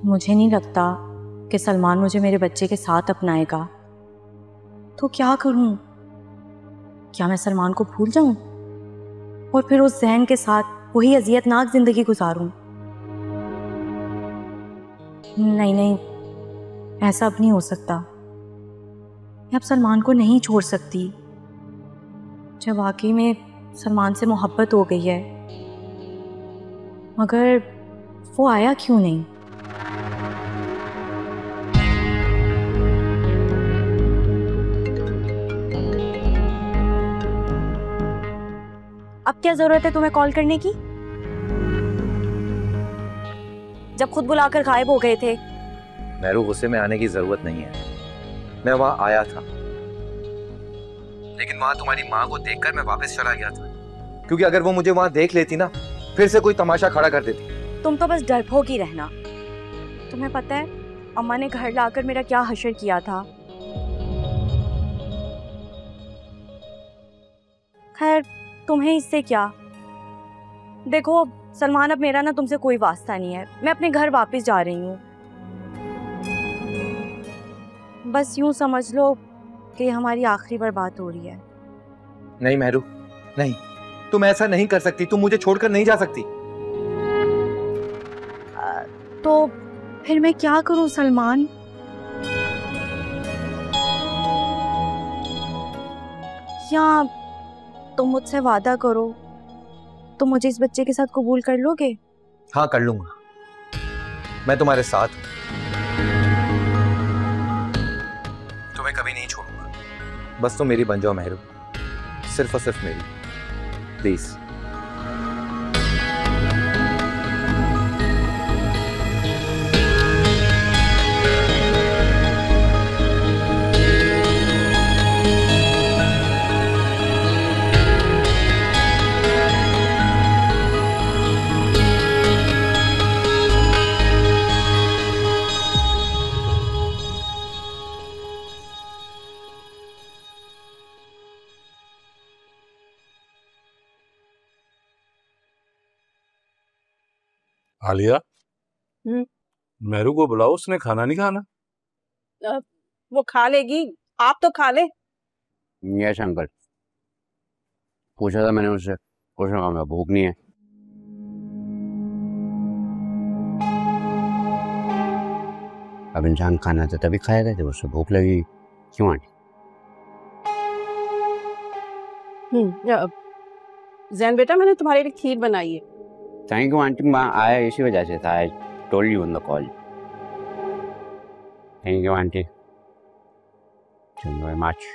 मुझे नहीं लगता कि सलमान मुझे मेरे बच्चे के साथ अपनाएगा। तो क्या करूं? क्या मैं सलमान को भूल जाऊं और फिर उस जहन के साथ वही अजियतनाक जिंदगी गुजारूं? नहीं नहीं, ऐसा अब नहीं हो सकता। मैं अब सलमान को नहीं छोड़ सकती। जब वाकई में सलमान से मोहब्बत हो गई है, मगर वो आया क्यों नहीं? अब क्या जरूरत है तुम्हें कॉल करने की, जब खुद बुलाकर गायब हो गए थे? मेरू, गुस्से में आने की जरूरत नहीं है। मैं वहां आया था, लेकिन वहां तुम्हारी माँ को देखकर मैं वापस चला गया था, क्योंकि अगर वो मुझे वहां देख लेती ना, फिर से कोई तमाशा खड़ा कर देती। तुम तो बस डरपोक ही रहना। तुम्हें पता है अम्मा ने घर लाकर मेरा क्या हशर किया था? खैर, तुम्हें इससे क्या। देखो सलमान, अब मेरा ना तुमसे कोई वास्ता नहीं है। मैं अपने घर वापस जा रही हूँ। बस यूं समझ लो कि हमारी आखिरी बार बात हो रही है। नहीं मेहरू, नहीं, तुम ऐसा नहीं कर सकती। तुम मुझे छोड़कर नहीं जा सकती। तो फिर मैं क्या करूं सलमान? या तुम मुझसे वादा करो, तुम मुझे इस बच्चे के साथ कबूल कर लोगे? हाँ, कर लूंगा। मैं तुम्हारे साथ हूं। तुम्हें कभी नहीं छोड़ूंगा। बस तुम मेरी बन जाओ मेहरू, सिर्फ और सिर्फ मेरी, प्लीज। आलिया, मेरू को बुलाओ, उसने खाना नहीं खाना। वो खा लेगी, आप तो खा ले। यस अंकल, पूछा था मैंने उससे, उसने कहा मेरा भूख नहीं है। अब इंसान खाना तो तभी खाएगा जब उससे भूख लगेगी। क्यों आंटी? जैन बेटा, मैंने तुम्हारे लिए खीर बनाई है। थैंक यू आंटी, मैं आया इसी वजह से था। I told you on the call. Thank you aunty, thank you very much.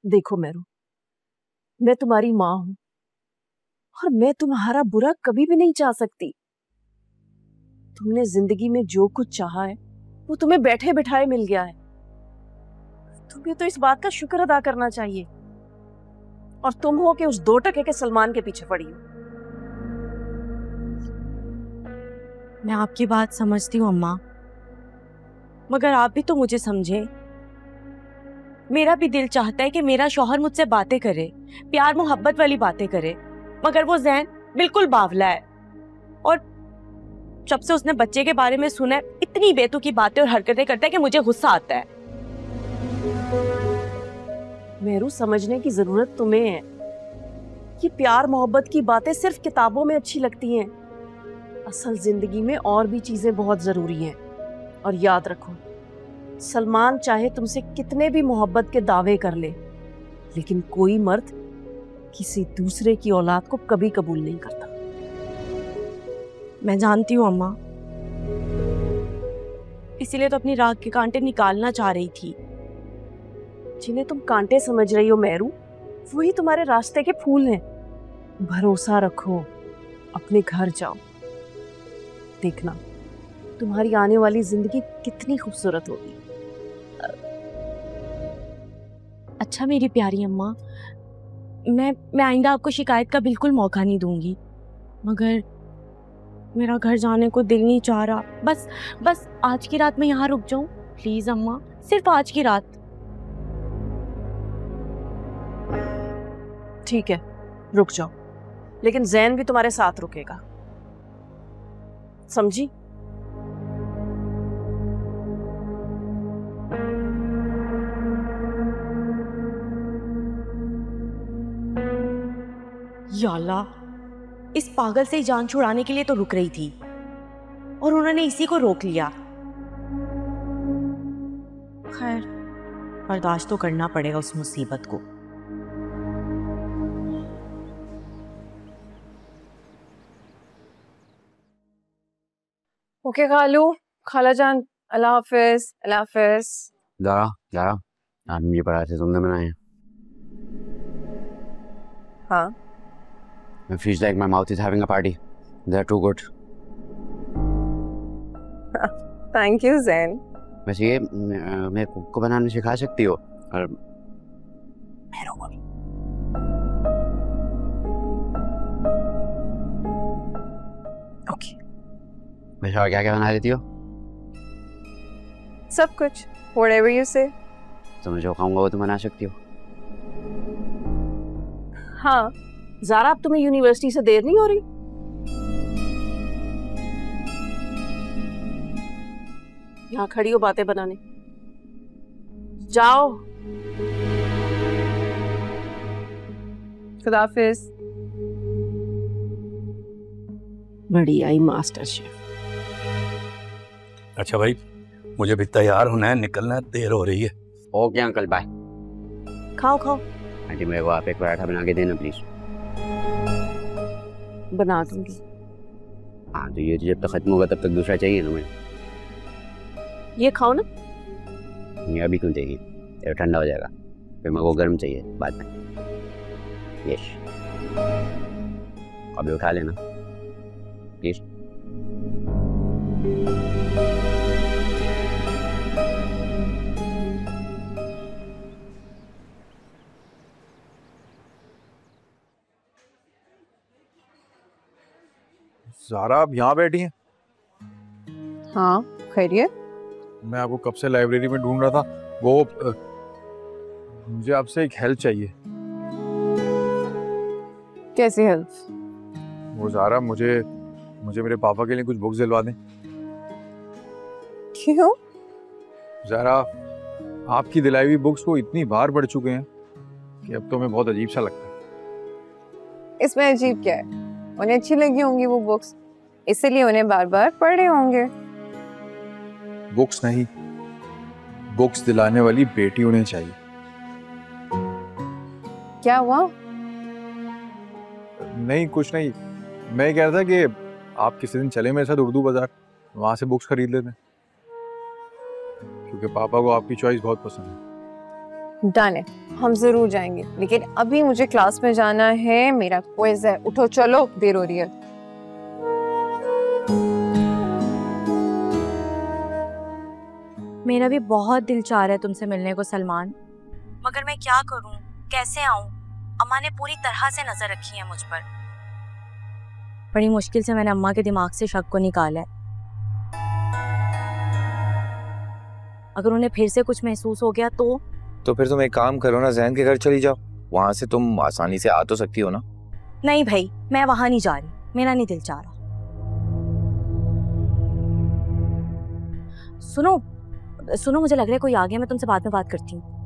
देखो मेरू, मैं तुम्हारी माँ हूं और मैं तुम्हारा बुरा कभी भी नहीं चाह सकती। तुमने जिंदगी में जो कुछ चाहा है वो तुम्हें बैठे बिठाए मिल गया है। तुम्हें तो इस बात का शुक्र अदा करना चाहिए, और तुम हो कि उस 2 टके के सलमान के पीछे पड़ी हो। मैं आपकी बात समझती हूँ अम्मा, मगर आप भी तो मुझे समझे। मेरा भी दिल चाहता है कि मेरा शौहर मुझसे बातें करे, प्यार मोहब्बत वाली बातें करे, मगर वो जैन बिल्कुल बावला है। और जब से उसने बच्चे के बारे में सुना है, इतनी बेतुकी बातें और हरकतें करता है कि मुझे गुस्सा आता है। मेरू, समझने की जरूरत तुम्हें है कि प्यार मोहब्बत की बातें सिर्फ किताबों में अच्छी लगती हैं। असल जिंदगी में और भी चीजें बहुत जरूरी हैं। और याद रखो, सलमान चाहे तुमसे कितने भी मोहब्बत के दावे कर ले, लेकिन कोई मर्द किसी दूसरे की औलाद को कभी कबूल नहीं करता। मैं जानती हूँ अम्मा, इसीलिए तो अपनी राख के कांटे निकालना चाह रही थी। जिन्हें तुम कांटे समझ रही हो मेरू, वही तुम्हारे रास्ते के फूल हैं। भरोसा रखो, अपने घर जाओ, देखना तुम्हारी आने वाली जिंदगी कितनी खूबसूरत होगी। अच्छा मेरी प्यारी अम्मा, मैं आइंदा आपको शिकायत का बिल्कुल मौका नहीं दूंगी, मगर मेरा घर जाने को दिल नहीं चाह रहा। बस आज की रात मैं यहाँ रुक जाऊं प्लीज अम्मा, सिर्फ आज की रात। ठीक है, रुक जाओ, लेकिन जैन भी तुम्हारे साथ रुकेगा, समझी? या अल्लाह, इस पागल से जान छुड़ाने के लिए तो रुक रही थी और उन्होंने इसी को रोक लिया। खैर, बर्दाश्त तो करना पड़ेगा उस मुसीबत को। ओके खालू, खाला जान, अल्लाह हाफिज, अल्लाह हाफिज। ज़ारा, ज़ारा, आज मुझे पराठे तुमने बनाए हैं। हाँ, It feels like my mouth is having a party. They're too good. Thank you Jain. वैसे ये मेरे कुक को बनाने सिखा सकती हो? और मेरे को भी। ओके, वैसे और क्या क्या बना लेती हो? सब कुछ, whatever you say। तो मैं जो खाऊंगा वो तुम बना सकती हो? हाँ, ज़ारा, अब तुम्हें यूनिवर्सिटी से देर नहीं हो रही? यहाँ खड़ी हो बातें बनाने, जाओ। खुदा हाफिज। बड़ी आई मास्टर शेफ। अच्छा भाई, मुझे भी तैयार होना है, निकलना है, देर हो रही है। Okay uncle, bye. खाओ खाओ, आंटी मेरे को आप एक पराठा बना के देना प्लीज। बना दूंगी। हाँ, तो ये जब तक खत्म होगा तब तक दूसरा चाहिए ना मुझे। ये खाओ ना। ये अभी क्यों चाहिए? ये ठंडा हो जाएगा, फिर मेरे को गर्म चाहिए बाद में। यस, अभी उठा लेना प्लीज। ज़ारा, आप यहाँ बैठी हैं? हाँ, खैरियत? मैं आपको कब से लाइब्रेरी में ढूंढ रहा था। वो मुझे आपसे एक हेल्प चाहिए। कैसी हेल्प? वो ज़ारा, मुझे मेरे पापा के लिए कुछ बुक्स दिलवा दें। क्यों? ज़ारा, आपकी दिलाई हुई बुक्स वो इतनी बार पढ़ चुके हैं कि अब तो हमें बहुत अजीब सा लगता है। इसमें अजीब क्या है? उन्हें अच्छी लगी होंगी वो बुक्स, इसलिए उन्हें बार बार पढ़ रहे होंगे। बुक्स नहीं, बुक्स दिलाने वाली बेटी उन्हें चाहिए। क्या हुआ? नहीं, कुछ नहीं। मैं कह रहा था कि आप किसी दिन चले मेरे साथ उर्दू बाजार, वहां से बुक्स खरीद लेते हैं, क्योंकि पापा को आपकी चॉइस बहुत पसंद है। डन है, हम जरूर जाएंगे, लेकिन अभी मुझे क्लास में जाना है, मेरा क्विज है। उठो चलो, देर हो रही है। मेरा भी बहुत दिल चाह रहा है तुमसे मिलने को सलमान, मगर मैं क्या करूं, कैसे आऊं? अम्मा ने पूरी तरह से नजर रखी है मुझ पर। बड़ी मुश्किल से मैंने अम्मा के दिमाग से शक को निकाला है। अगर उन्हें फिर से कुछ महसूस हो गया तो फिर तुम एक काम करो ना, जैन के घर चली जाओ, वहां से तुम आसानी से आ तो सकती हो ना। नहीं भाई, मैं वहां नहीं जा रही, मेरा नहीं दिल चाह रहा। सुनो, मुझे लग रहा है कोई आ गया, मैं तुमसे बाद में बात करती हूँ।